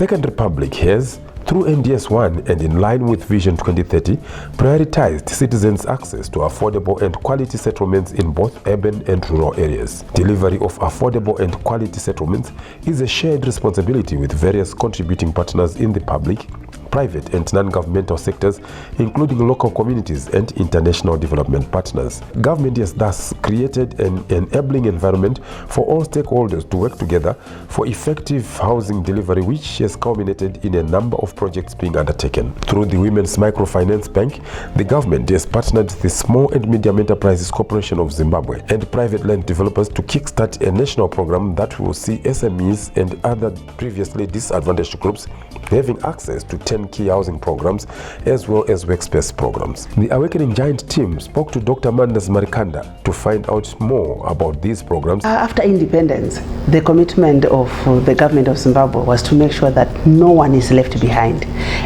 Second Republic has, through NDS1 and in line with Vision 2030, prioritized citizens' access to affordable and quality settlements in both urban and rural areas. Delivery of affordable and quality settlements is a shared responsibility with various contributing partners in the public, private and non-governmental sectors, including local communities and international development partners. Government has thus created an enabling environment for all stakeholders to work together for effective housing delivery, which has culminated in a number of projects being undertaken. Through the Women's Microfinance Bank, the government has partnered the Small and Medium Enterprises Corporation of Zimbabwe and private land developers to kickstart a national program that will see SMEs and other previously disadvantaged groups having access to 10 key housing programs as well as workspace programs. The Awakening Giant team spoke to Dr. Mandas Marikanda to find out more about these programs. After independence, the commitment of the government of Zimbabwe was to make sure that no one is left behind.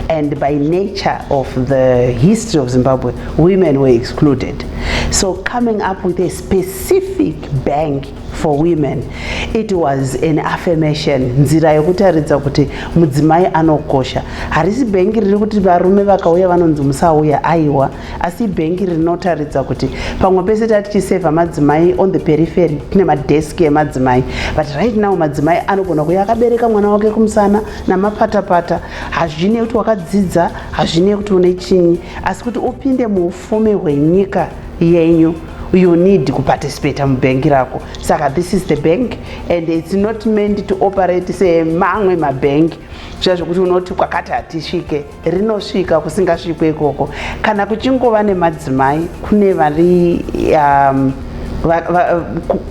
And by nature of the history of Zimbabwe, women were excluded. So coming up with a specific bank for women, it was an affirmation. Nzira yokutaridza kuti mudzimai anokosha. Harisi bengi riri kuti varume vakauya vanonzi musauya aiwa, asi bengi rinotaridza kuti pamwe pese tatichiseva madzimai on the periphery, tine madesk emadzimai, but right now madzimai anogona kuya akabereka mwana wake kumusana namapatapata. Hazvine kuti wakadzidza, hazvine kuti une chinyi, asi kuti upinde muupfumi hwenyika yenyu, you need to participate in bank rako. Saka this is the bank, and it's not meant to operate say mamwe mabank zvazvokuti unoti kwakati hatisvike, rinosvika kusingasvikwe ikoko. Kana kuchingova nemadzimai kune vari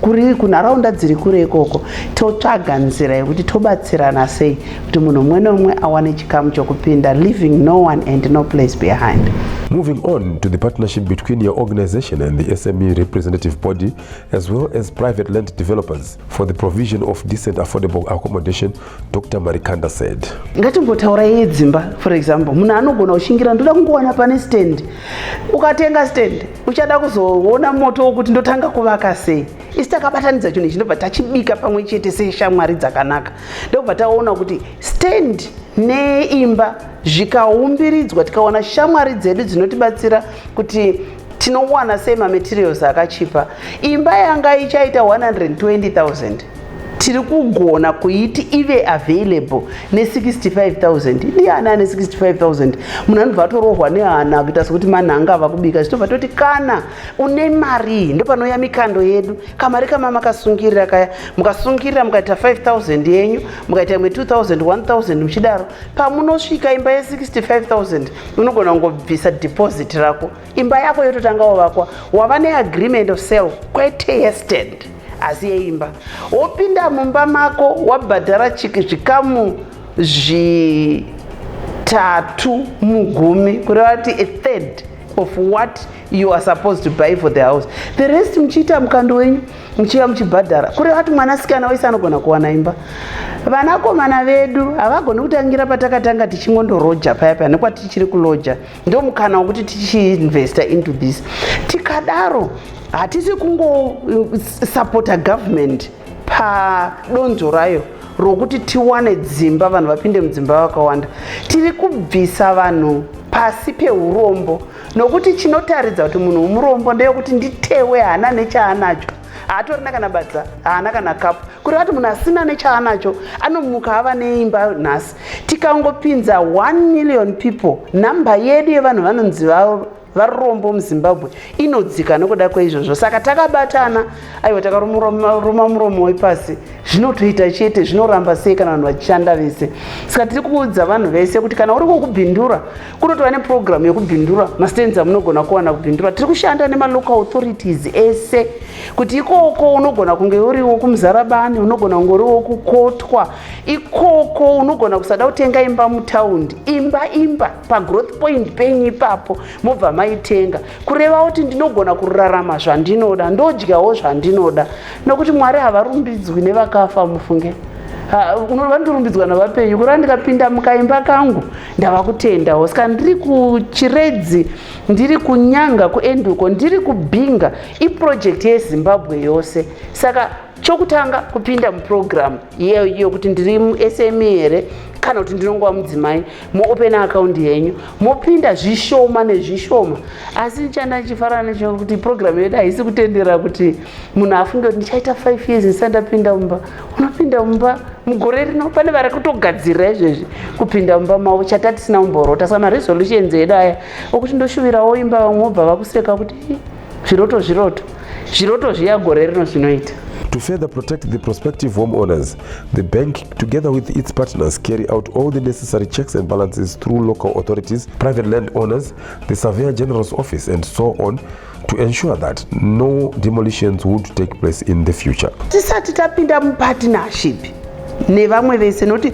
kuri kunharaunda dziri kure ikoko, totsvaga nzira yekuti tobatsirana sei kuti munhu mumwe nomwe awane chikamu chokupinda, leaving no one and no place behind. Moving on to the partnership between your organization and the SME representative body, as well as private land developers for the provision of decent affordable accommodation, Dr. Marikanda said. Ngatimbotaura yedzimba, for example, munhu anogona kushingira ndoda kungowana pane stand. Ukatenga stand, uchada kuzoona moto wokuti ndotanga kuvaka sei. Isi takabatanidza chinhu ichi ndobva tachibika pamwe chete seshamwari dzakanaka. Ndobva taona kuti stand neimba zvikaumbilidzwa, tikaona shamwari dzedu dzinotibatsira kuti tinowana sei materials akachipa. Imba yanga ichaita 120,000. Tiri kugona kuiti ive available ne 65,000. Ndiani ane 65,000? Munhu anobva atorohwa nehana kuita sekuti manhanga ava kubika. Zvinobva toti kana une mari ndo panouya mikando yedu. Kamari kama makasungirira kaya, mukasungirira mukaita 5,000 yenyu, mukaita imwe 2,000, 1,000 muchidaro, pamunosvika imba ye 65,000 unogona kungobvisa deposit rako. Imba yako yototanga wavakwa, wava neagreement of sale kwete yestand. Asi yeimba wopinda mumba mako wabhadhara zvikamu zvitatu mugumi, kureva kuti a third of what you are supposed to buy for the house. The rest muchiita mukando wenyu, muchiya muchibhadhara. Kureva kuti mwanasikana wese anogona kuwana imba. Vanakomana vedu havagoni kutangira patakatanga tichingondoroja paya nekwatichiri kuloja. Ndo mukana wokuti tichiinvesta into this. Tikadaro hatisi kungo supporta government pa donzo rayo rokuti tiwane dzimba vanhu vapinde mudzimba vakawanda. Tiri kubvisa vanhu pasi peurombo, nokuti chinotaridza kuti munhu murombo ndeyekuti nditewe hana nechaanacho. Haatorina kana badza, haana kana kapu. Kureva kuti munhu asina nechaanacho anomuka ava neimba nhasi. Tikangopinza 1 million people, namba yedu yevanhu vanonzi varombo muZimbabwe inodzika nokuda kweizvozvo. Saka takabatana, aiwa takaruma muromo wepasi, zvinotoita chete, zvinoramba sei kana vanhu vachishanda vese. Saka tiri kuudza vanhu vese kuti kana uri kukubhindura, kunotova neprogramu yekubhindura, mastands amunogona kuwana kubhindura. Tiri kushanda nemalocal authorities ese kuti ikoko unogona kunge uriwo kumuzarabani, unogona kunge uriwo kukotwa, ikoko unogona kusada kutenga imba mutaundi, imba pagrowth point penyu ipapo mobva maitenga, kureva kuti ndinogona kurarama zvandinoda, ndodyawo zvandinoda, nokuti Mwari havarumbidzwi nevakafa mufunge. Unova ndirumbidzwa navapenyu, kureva ndikapinda mukaimba kangu ndava kutendawo. Saka ndiri kuchiredzi, ndiri kunyanga kuenduko, ndiri kubhinga iproject yeZimbabwe yose. Saka chokutanga kupinda muprogramu yeyo kuti ndiri SME here kana kuti ndinongova mudzimai muopena akaundi yenyu mopinda zvishoma nezvishoma. Asi chanda chifanana necho kuti program yedu haisi kutendera kuti munhu afunge kuti ndichaita 5 years ndisati ndapinda mumba. Unopinda mumba mugore rino pane vari kutogadzirira izvezvi kupinda mumba mavo chatatisina umborota. Saka maresolutions edu aya okuti ndoshuvirawo imba vamwe vobva vakuseka kuti zviroto zviya gore rino zvinoita. To further protect the prospective homeowners, the bank, together with its partners, carry out all the necessary checks and balances through local authorities, private landowners, the Surveyor General's office, and so on, to ensure that no demolitions would take place in the future. Tisati tapinda mupartnership nevamwe vese noti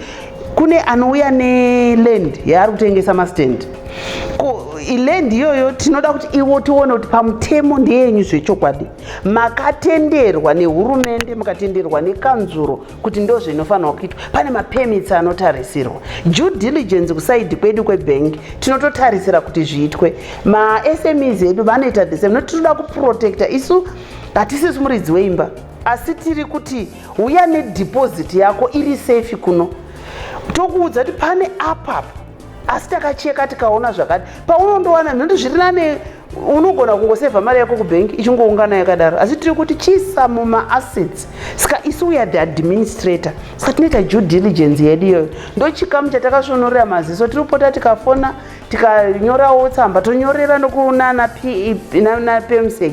kune anouya neland yaari kutengesa mastand. Iland iyoyo tinoda kuti iwo tione kuti pamutemo ndeyenyu zvechokwadi, makatenderwa nehurumende, mukatenderwa nekanzuro kuti ndo zvinofanirwa kuitwa, pane mapermits anotarisirwa. Due diligence kusaidi kwedu kwebank tinototarisira kuti zviitwe. Ma-SMEs edu vanoita the same. Tinoda kuprotecta, isu hatisisi muridzi weimba, asi tiri kuti uya nedeposit yako iri safe kuno. Tokuudza kuti pane apapo asi takacheka tikaona zvakati paunondowana nhindi zviri nane unogona kungosevha mari yako kubank ichingoungana yakadaro, asi tiri kuti chiisa muma-assets. Saka isu we are the administrator, saka tinoita due diligence yedu iyoyo. Ndo chikamu chatakasvonorera maziso, tiri kupota tikafona tikanyorawo tsamba tonyorera nokunana PMSEC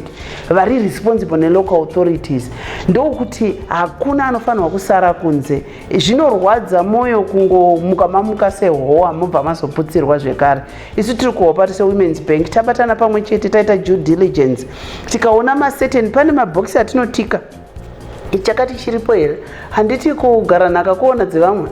vari responsible nelocal authorities. Ndokuti hakuna anofanirwa kusara kunze. Zvinorwadza moyo kungomuka mamuka sehowa mobva mazoputsirwa zvekare. Isu tiri kuhopa sewomen's bank tabatana pamwe chete taita due diligence tikaona maseteni pane mabhokisi atinotika chakati chiripo here. Handiti kugara nhaka kuona dzevamwe,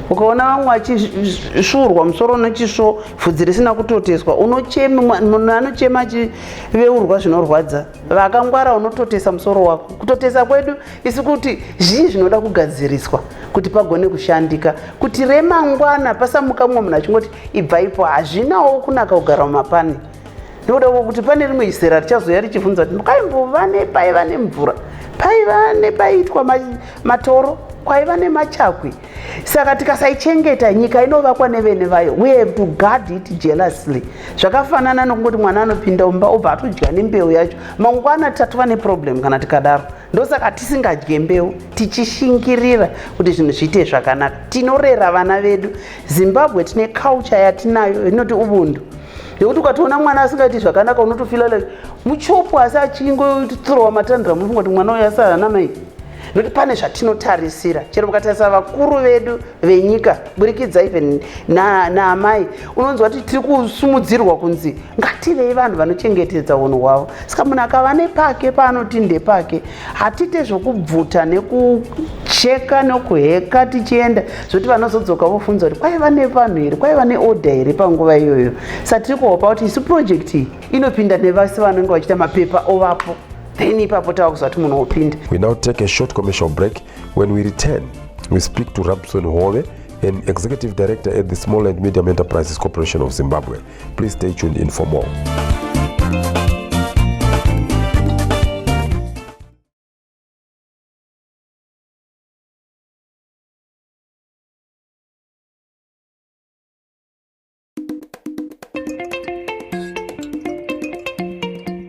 ukaona vamwe vachisvuurwa musoro nechisvo bvudzi risina kutoteswa munhu anochema achiveurwa zvinorwadza, vakangwara unototesa musoro wako. Kutotesa kwedu isi kuti zvii zvinoda kugadziriswa kuti pagone kushandika, kuti remangwana pasamuka mumwe munhu achingoti ibvaipo. Hazvinawo kunaka kugara mumapani. Ndoda kuti pane rimwe zera richazoya richibvunza kuti mukaimbova nepaiva nemvura, paiva nepaitwa matoro, kwaiva nemachakwi. Saka tikasaichengeta nyika inovakwa nevene vayo. We have to guard it jealously. Zvakafanana nokungoti mwana anopinda mumba obva atodya nembeu yacho, mangwana tatova neproblem kana tikadaro. Ndosaka tisingadye mbeu tichishingirira kuti zvinhu zviite zvakanaka. Tinorera vana vedu. Zimbabwe tine culture yatinayo inoti ubuntu. Yekuti ukatoona mwana asingaiti zvakanaka unotofila like muchopu asi achingothrowa matandira mufunga kuti mwana uyu asara namai. Nokuti pane zvatinotarisira. Chero mukatarisa vakuru vedu venyika burikidza even naamai, unonzwa kuti tiri kusumudzirwa kunzi ngativei vanhu vanochengetedza unhu hwavo. Saka munhu akava nepake paanoti ndepake, hatite zvokubvuta nekucheka nokuheka tichienda zvokuti vanozodzoka vofunza kuti kwaiva nevanhu here, kwaiva neorder here panguva iyoyo. Saka tiri kuhopa kuti isu project iyi inopinda nevasi vanenge vachiita mapepa ovapo. We now take a short commercial break. When we return, we speak to Rabson Hove, an Executive Director at the Small and Medium Enterprises Corporation of Zimbabwe. Please stay tuned in for more.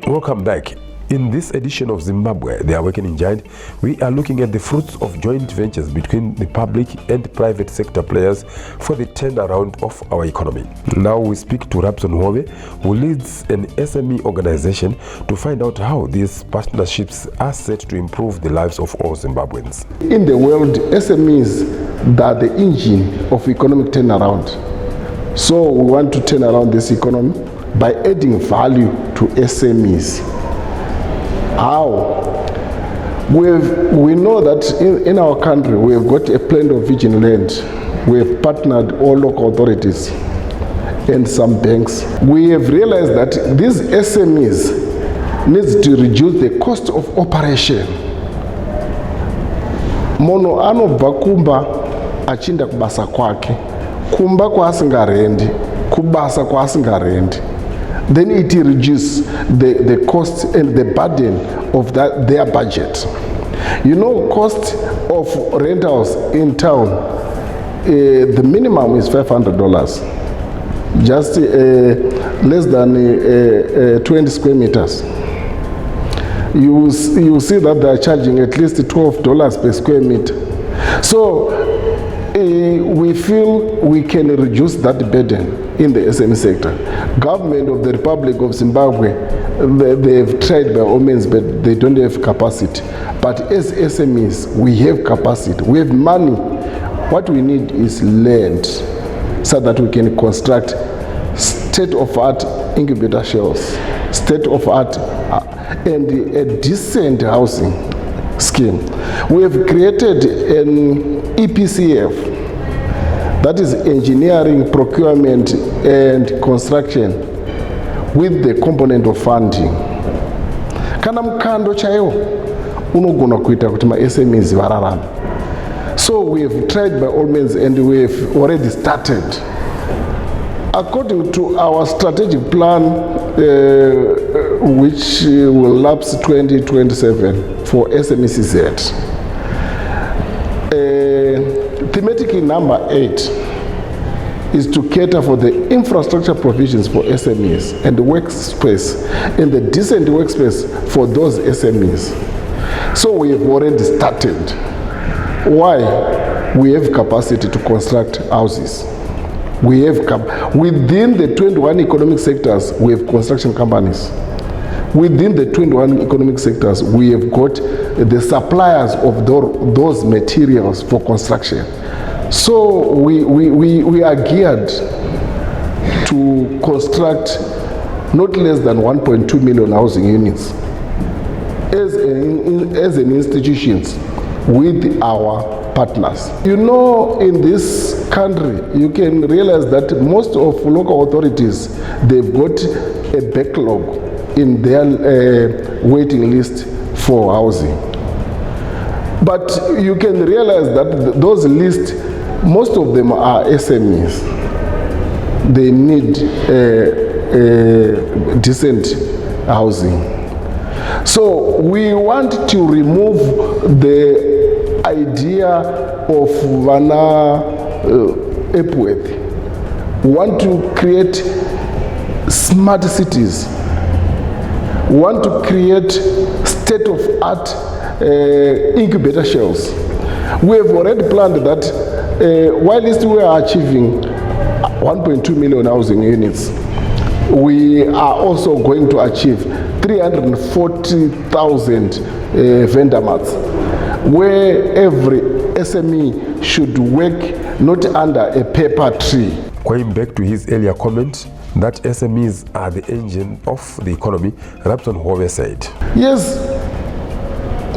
Welcome back. In this edition of Zimbabwe, the Awakening Giant, we are looking at the fruits of joint ventures between the public and private sector players for the turnaround of our economy. Now we speak to Rabson Hove, who leads an SME organization, to find out how these partnerships are set to improve the lives of all Zimbabweans. In the world, SMEs are the engine of economic turnaround. So we want to turn around this economy by adding value to SMEs. How? We know that in our country we have got a plenty of virgin land. We have partnered all local authorities and some banks. We have realized that these SMEs needs to reduce the cost of operation. Mono anobva kumba achinda kubasa kwake, kumba kwasingarendi, kubasa kwasingarendi. Then it reduces the cost and the burden of their budget. You know, cost of rentals in town the minimum is $500, just less than 20 square meters. You see that they are charging at least $12 per square meter. So we feel we can reduce that burden in the SME sector. Government of the Republic of Zimbabwe, they've tried by all means, but they don't have capacity. But as SMEs, we have capacity, we have money. What we need is land so that we can construct state-of-art incubator shells, state-of-art and a decent housing scheme. We have created an EPCF, that is engineering, procurement and construction, with the component of funding. Kana mkando chaiwo unogona kuita kuti ma SMEs vararame. So we have tried by all means and we have already started. According to our strategic plan, which will lapse 2027 for SMECZ, thematic number 8 is to cater for the infrastructure provisions for SMEs and the workspace and the decent workspace for those SMEs. So we have already started. Why? We have capacity to construct houses. We have within the 21 economic sectors, we have construction companies. Within the 21 economic sectors, we have got the suppliers of those materials for construction. So we are geared to construct not less than 1.2 million housing units as an institutions with our partners. You know, in this country, you can realize that most of local authorities, they've got a backlog in their waiting list for housing. But you can realize that those lists, most of them are SMEs. They need decent housing. So we want to remove the idea of Vana Epworth. We want to create smart cities. We want to create state-of-art incubator shells. We have already planned that while we are achieving 1.2 million housing units, we are also going to achieve 340,000 vendor mats, where every SME should work not under a paper tree. Going back to his earlier comment that SMEs are the engine of the economy, Rapson Hove said. Yes,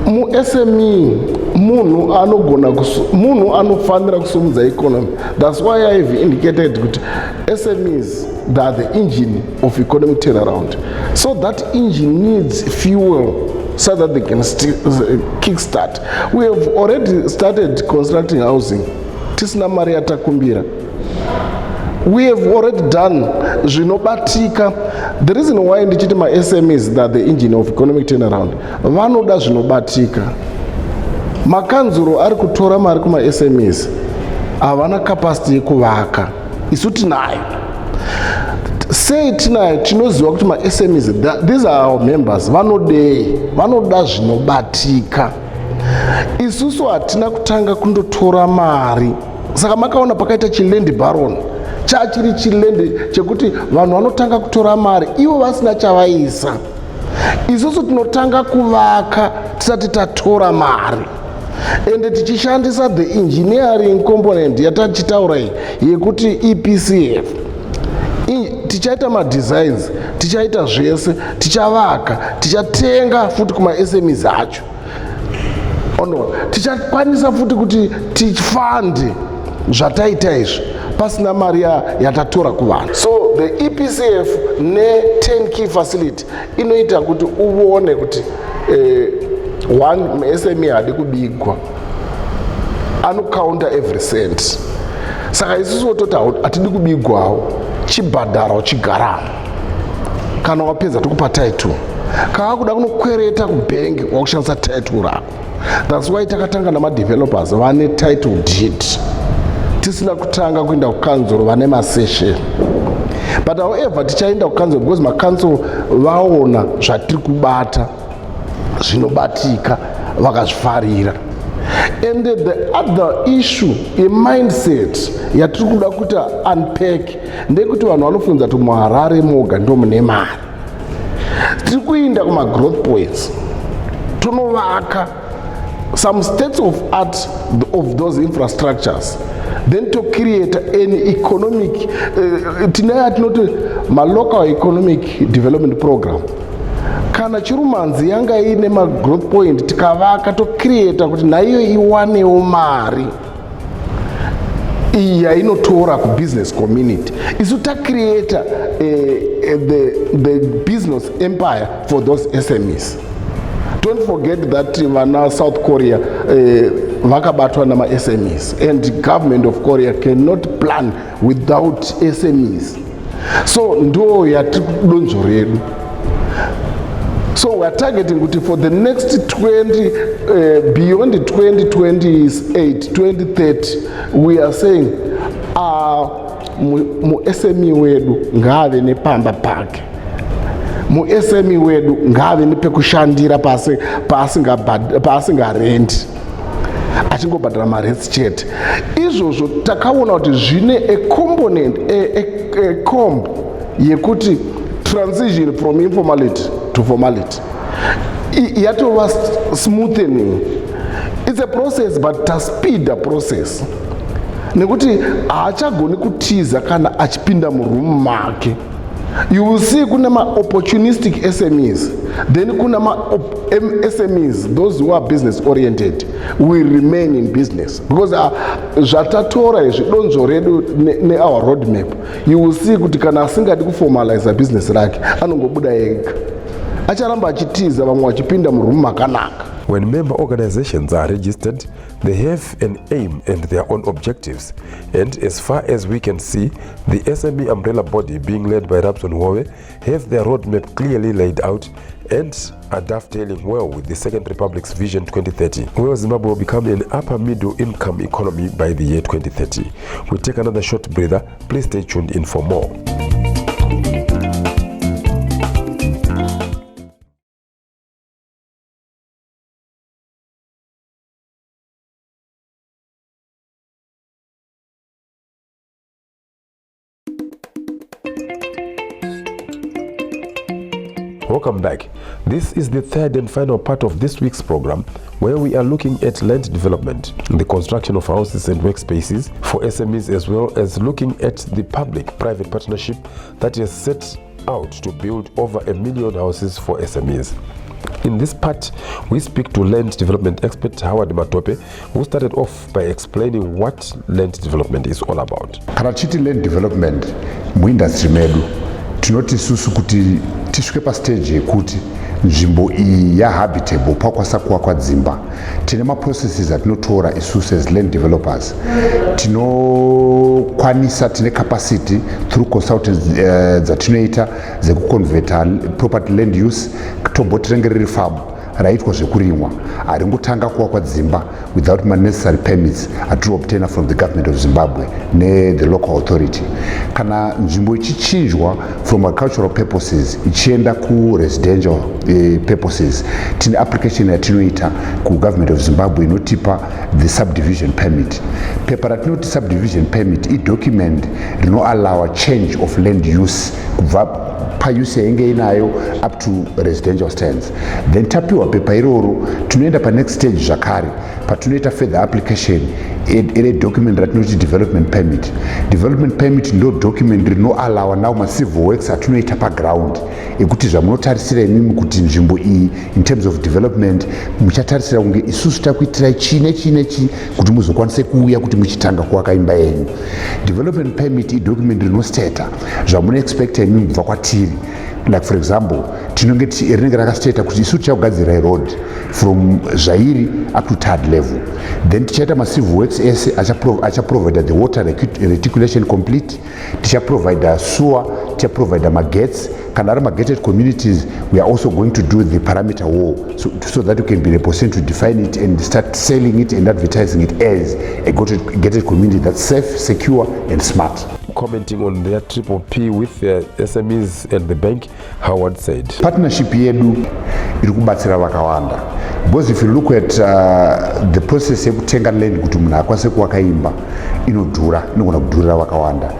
mu SME munu anofanira kusumudza economy. That's why I have indicated that SMEs, they are the engine of economic turnaround. So that engine needs fuel so that they can kickstart. We have already started constructing housing. Tisina mari yatakumbira. We have already done zvinobatika. The reason why ndichiti ma SMEs that the engine of economic turnaround, vanoda zvinobatika. Makanzuro ari kutora mari kuma SMEs havana capacity yekuvaka. Isu tinayo. Say tinayo tinoziva kuti ma SMEs, these are our members, vanoda zvinobatika. Isusu hatina kutanga kundotora mari. Saka makaona pakaita chilendi baron. Chachiri chilendi chekuti vanhu vanotanga kutora mari ivo vasina chavaisa. Isusu tinotanga kuvaka tisati tatora mari. And tichishandisa the engineering component yatachitaura yekuti EPCF. Tichaita ma designs, tichaita zvese, tichavaka, tichatenga futi kuma SMEs acho. Tichakwanisa futi kuti tifande zvataita izvi pasina mari yatatora kuvanhu. So the EPCF ne 10 key facility inoita kuti uone kuti one SME hadi kubigwa, anocounter every cent. Saka isusu tototi hatidi kubigwawo, chibhadhara uchigara. Kana wapedza tokupa title. Kana kuda kunokwereta kubank wakushandisa title rako. That's why takatanga nama developers vane title deed. tisina kutanga kuenda kukanzuro vane masession. But however tichaenda kukanzuro because makanzuro vaona zvatiri kubata zvinobatika vakazvifarira. And the other issue, a mindset yatiri kuda kuti unpack ndekuti vanhu vanofunza kuti muHarare moga ndo mune mari. Tiri kuenda kuma growth points tonovaka some states of art of those infrastructures, then to create an economic tinoti local economic development program. Kana chirumanzi yanga ine growth point tikavaka to create kuti naiyo iwanewo mari iya inotora ku business community isu ta create the business empire for those SMEs. Don't forget that vana South Korea vakabatwa nama SMEs, and government of Korea cannot plan without SMEs. So ndo yatidonzo redu. So we are targeting for the next 20, beyond 2028, 2030, we are saying mu SME wedu ngave ne pamba pake. Mu SME wedu ngave ne pekushandira pasinga rent. Achingobhadhara marents chete. Izvozvo takaona kuti zvine a component a comb yekuti transition from informality to formality. Yatova smoothening. It's a process, but to speed the process. Nekuti haachagoni kutiza kana achipinda muroom make. You will see kuna opportunistic SMEs. Then kuna SMEs, those who are business oriented, will remain in business. Because zvatatora zvidonzo redu ne our roadmap. You will see kuti kana asingadi kuformalize business rake anongobuda ega. Acharamba achitiza vamwe vachipinda muroom makanaka. When member organizations are registered, they have an aim and their own objectives. And as far as we can see, the SME umbrella body being led by Rapson Howe have their roadmap clearly laid out and are dovetailing well with the Second Republic's Vision 2030, where Zimbabwe will become an upper middle income economy by the year 2030. We take another short breather. Please stay tuned in for more. Welcome back. This is the third and final part of this week's program, where we are looking at land development, the construction of houses and workspaces for SMEs, as well as looking at the public-private partnership that is set out to build over 1 million houses for SMEs. In this part, we speak to land development expert Howard Matope, who started off by explaining what land development is all about. Kana chiti land development muindustry medu tinoti susu kuti tisvike pastage yekuti nzvimbo iyi yahabitable pakwasakuwa kwadzimba. Tine maprocesses atinotora isusu as land developers. Tinokwanisa, tine capacity through consultants dzatinoita dzekuconverta property land use kutobhoti renge riri farm raitwa zvekurimwa haringotanga kuwa kwadzimba without necessary permits atinoobtaina from the government of Zimbabwe the local authority. Kana nzvimbo ichichinjwa from agricultural purposes ichienda ku residential purposes, tine application yatinoita ku government of Zimbabwe inotipa the subdivision permit. Pepa ratinoti subdivision permit idocument rinoallow change of land use kubva pause yainge inayo up to residential stands. Then tapiwa pepa iroro tunoenda pa next stage zvakare patinoita further application ine document ratinoti development permit. Development permit ndo document rinoallow now ma civil works atinoita pa ground ekuti zvamunotarisira imimi kuti nzvimbo iyi in terms of development muchatarisira kunge isusu takuitira chi kuti muzokwanise kuuya kuti muchitanga kuwaka imba yenyu. Development permit idocument rinostata zvamuno expecta imimi kubva kwatiri. Like for example, tinonge rinenge rakastata kuti isu tichagadzira road from Zairi up to third level. Then tichaita ma civil works ese acha provide the water reticulation complete, ticha provide sewer, tichaprovide magetsi. Kana ari magated communities, we are also going to do the parameter wall so that we can be in a position to define it and start selling it and advertising it as a gated community that's safe, secure and smart. Commenting on their triple P with the SMEs and the bank, Howard said, partnership yedu iri kubatsira vakawanda, because if you look at the process yekutenga land kuti munhu akwanise kuwakaimba inogona kudhurira vakawanda.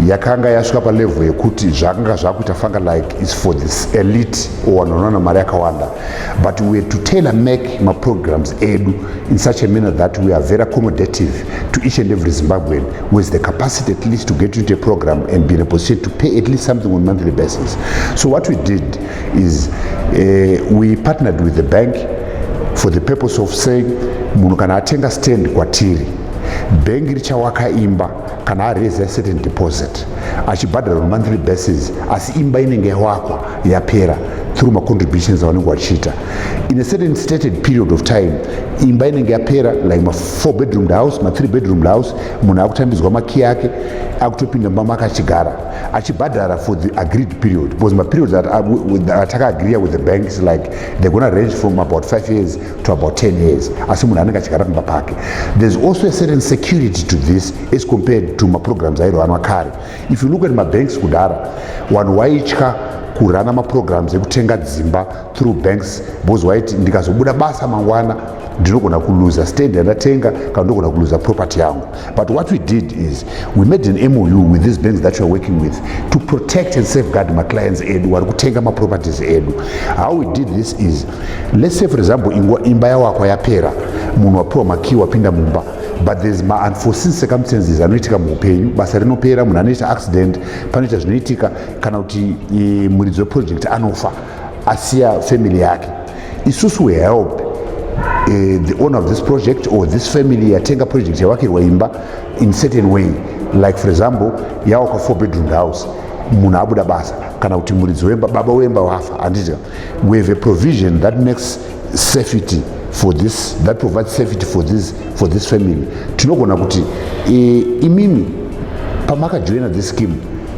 Yakanga yasvika palevel yekuti zvakanga zvakuita fanga like is for this elite or vanhu mari yakawanda, but we had to tailor make programs edu in such a manner that we are very accommodative to each and every Zimbabwean who has the capacity at least to get into a program and be in a position to pay at least something on a monthly basis. So what we did is we partnered with the bank for the purpose of saying munhu kana atenga stand kwatiri, bank richawaka imba kana raise a certain deposit achibhadhara on a monthly basis, asi imba inenge yawakwa yapera through my contributions avanenge vachiita in a certain stated period of time. Imba inenge yapera like ma 4-bedroom house, ma 3-bedroom house, munhu akutambidzwa maki yake akutopinda mumba make achigara achibhadhara for the agreed period, because my periods that ataka agree with the banks like they're going to range from about 5 years to about 10 years. Asi munhu anenge achigara mumba pake. There's also a certain security to this as compared to my programs airowanwa kare. If you look at my banks kudara, vanhu vaitya kurana maprograms ekutenga dzimba through banks because waiti ndikazobuda basa mangwana ndinogona kuluza stand yandatenga kana ndogona kuluza property yangu. But what we did is we made an MOU with these banks that we are working with to protect and safeguard my clients edu vari kutenga maproperties edu. How we did this is, let's say for example imba yawakwa yapera, munhu wapiwa maki wapinda mumba, but there's ma unforeseen circumstances anoitika muupenyu, basa rinopera, munhu anoita accident, panoita zvinoitika kana kuti muridzi weproject anofa asiya family yake. Isusu we help the owner of this project or this family yatenga project yawakirwa imba in certain way, like for example yawakwa 4-bedroom house, munhu abuda basa kana kuti muridzi wemba, baba wemba wafa, andita we have a provision that makes safety for this, that provides safety for this family. Tinogona kuti imimi pamakajoina this scheme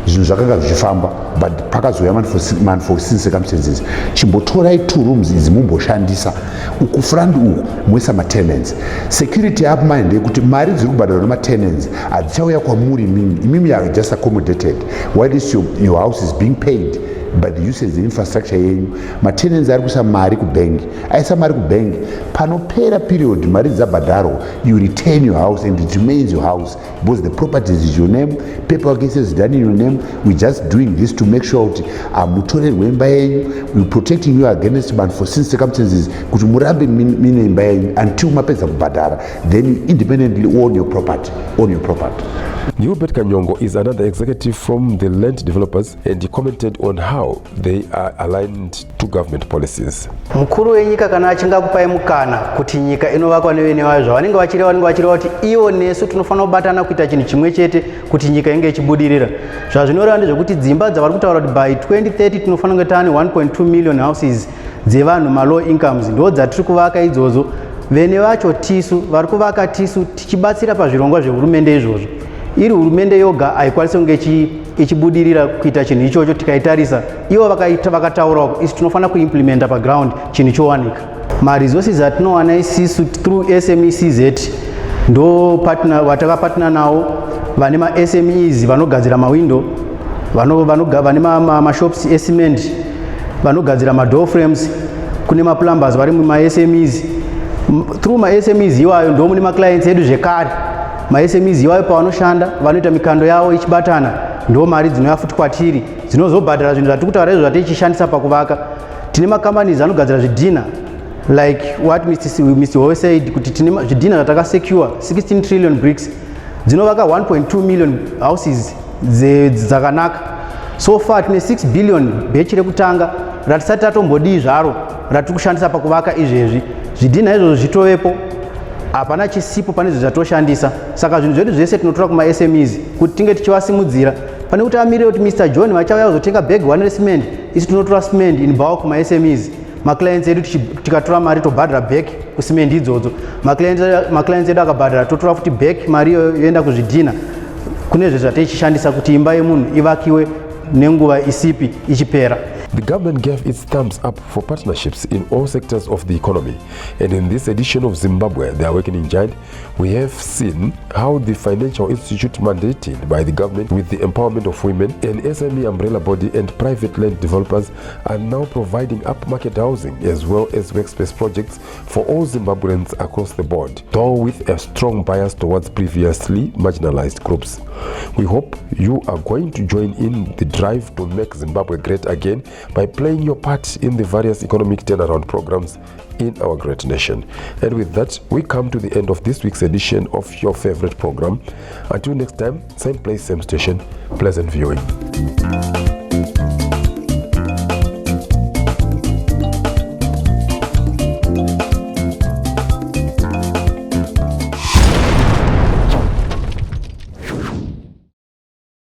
zvinhu zvakanga zvichifamba, but pakazouya unforeseen circumstances, chimbotorai 2 rooms idzi mumboshandisa uku front uku muisa matenants. Security up mind yekuti mari dziri kubhadharwa nematenants hadzichauya kwamuri imimi are just accommodated while your house is being paid by the usage infrastructure yenyu. Matenants ari kuisa mari kubank, aisa mari kubank, panopera period mari dzabhadharwa, you retain your house and it remains your house because the property is your name, paperwork is done in your name. We're just doing this to make sure kuti mutorerwe imba yenyu, we're protecting you against unforeseen circumstances kuti murambe mine imba yenyu until mapedza kubhadhara, then you independently own your property. Duped Kanyongo is another executive from the land developers, and he commented on how they are aligned to government policies. Mukuru wenyika kana achinga kupai mukana kuti nyika inovakwa nevene vazvo vanenge vachireva kuti iwo nesu tinofanira kubatana kuita chinhu chimwe chete kuti nyika inge ichibudirira. Zvazvinoreva ndezvekuti dzimba dzavari kutaura kuti by 2030 tinofanira kunge tane 1.2 million houses dzevanhu ma-low incomes, ndo dzatiri kuvaka idzodzo. Vene vacho tisu vari kuvaka tisu tichibatsira pazvirongwa zvehurumende izvozvo. Iri hurumende yoga haikwanisi kunge ichibudirira kuita chinhu ichocho tikaitarisa. Ivo vakataurawo isi tinofanira kuimplementa paground chinhu chowanika. Maresources atinowana isisu through SMECZ ndo watakapartner nawo vane ma-SMEs vanogadzira mawindow, vane mashops esimend, vanogadzira ma-door frames, kune ma-plumbers vari muma-SMEs. Through ma-SMEs iwayo ndo mune ma-clients edu zvekare. Ma-SMEs iwayo pavanoshanda vanoita mikando yavo ichibatana, ndo mari dzinouya futi kwatiri dzinozobhadhara zvinhu zvatiri kutaura izvo zvatichishandisa pakuvaka. Tine ma-companies anogadzira zvidhina like what Mr. Ho said kuti tine zvidhina zvatakasecure 16 trillion bricks dzinovaka 1.2 million houses dzakanaka. So far tine 6 billion bhechi rekutanga ratisati tatombodii zvaro ratiri kushandisa pakuvaka izvezvi. Zvidhina izvozvo zvitovepo, hapana chisipo pane zvatoshandisa. Saka zvinhu zvedu zvese tinotora kuma-SMEs kuti tinge tichivasimudzira. Pane kuti amirire kuti Mr. John vachauya kuzotenga bag 1 recement, isi tinotora cement in bulk kuma-SMEs. Ma-clients edu tikatora mari tobhadhara bag kucement idzodzo. Ma-clients edu akabhadhara totora futi bag mari yoenda kuzvidhina. Kune zvezvatichishandisa kuti imba yemunhu ivakiwe nenguva isipi ichipera. The government gave its thumbs up for partnerships in all sectors of the economy. And in this edition of Zimbabwe, the Awakening Giant, we have seen how the financial institute mandated by the government with the empowerment of women, an SME umbrella body and private land developers are now providing upmarket housing as well as workspace projects for all Zimbabweans across the board, though with a strong bias towards previously marginalized groups. We hope you are going to join in the drive to make Zimbabwe great again by playing your part in the various economic turnaround programs in our great nation. And with that, we come to the end of this week's edition of your favorite program. Until next time, same place, same station, pleasant viewing.